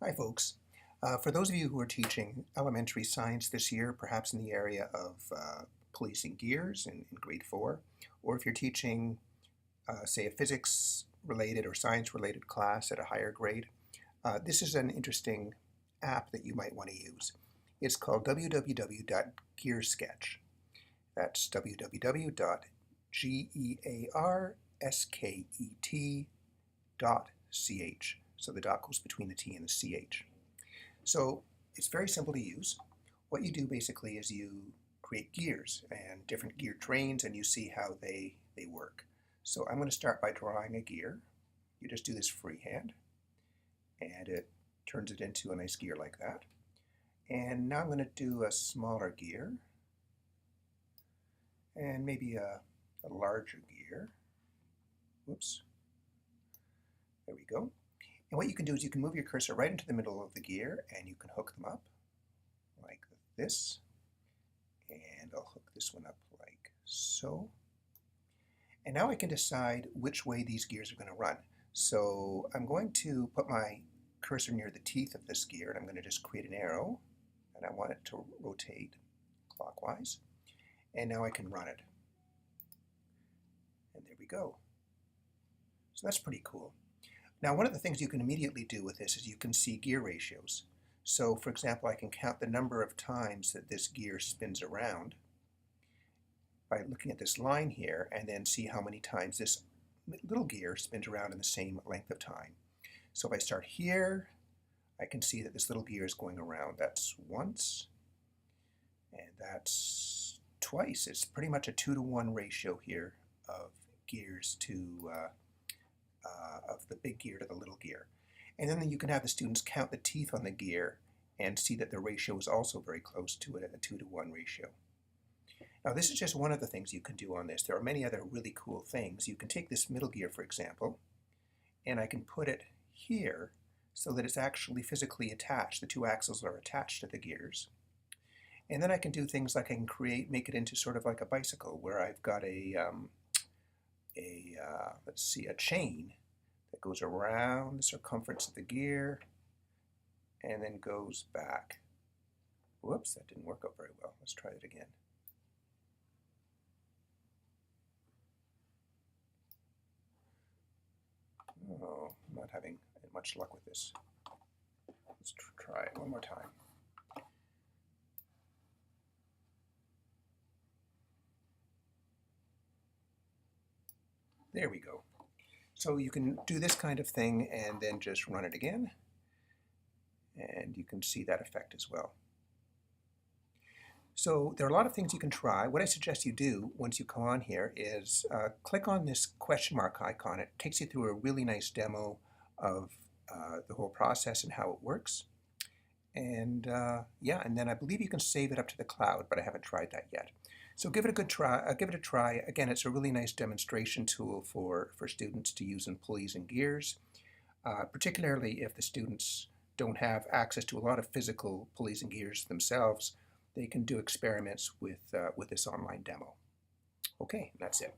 Hi folks. For those of you who are teaching elementary science this year, perhaps in the area of policing gears in grade 4, or if you're teaching, say, a physics related or science related class at a higher grade, this is an interesting app that you might want to use. It's called www.gearsketch. That's www.gearsketch.ch. So the dot goes between the T and the CH. So it's very simple to use. What you do basically is you create gears and different gear trains, and you see how they work. So I'm going to start by drawing a gear. You just do this freehand, and it turns it into a nice gear like that. And now I'm going to do a smaller gear, and maybe a larger gear. Whoops. There we go. And what you can do is you can move your cursor right into the middle of the gear, and you can hook them up like this. And I'll hook this one up like so. And now I can decide which way these gears are going to run. So I'm going to put my cursor near the teeth of this gear, and I'm going to just create an arrow, and I want it to rotate clockwise. And now I can run it. And there we go. So that's pretty cool. Now, one of the things you can immediately do with this is you can see gear ratios. So, for example, I can count the number of times that this gear spins around by looking at this line here, and then see how many times this little gear spins around in the same length of time. So if I start here, I can see that this little gear is going around. That's once, and that's twice. It's pretty much a 2-to-1 ratio here of gears to of the big gear to the little gear. And then you can have the students count the teeth on the gear and see that the ratio is also very close to a 2-to-1 ratio. Now this is just one of the things you can do on this. There are many other really cool things. You can take this middle gear, for example, and I can put it here so that it's actually physically attached. The two axles are attached to the gears. And then I can do things like I can make it into sort of like a bicycle, where I've got let's see, a chain that goes around the circumference of the gear and then goes back. Whoops, that didn't work out very well. Let's try it again. Oh, I'm not having much luck with this. Let's try it one more time. There we go. So you can do this kind of thing and then just run it again, and you can see that effect as well. So there are a lot of things you can try. What I suggest you do once you come on here is click on this question mark icon. It takes you through a really nice demo of the whole process and how it works. And yeah, and then I believe you can save it up to the cloud, but I haven't tried that yet. So give it a good try. Give it a try. Again, it's a really nice demonstration tool for students to use in pulleys and gears, particularly if the students don't have access to a lot of physical pulleys and gears themselves. They can do experiments with this online demo. Okay, that's it.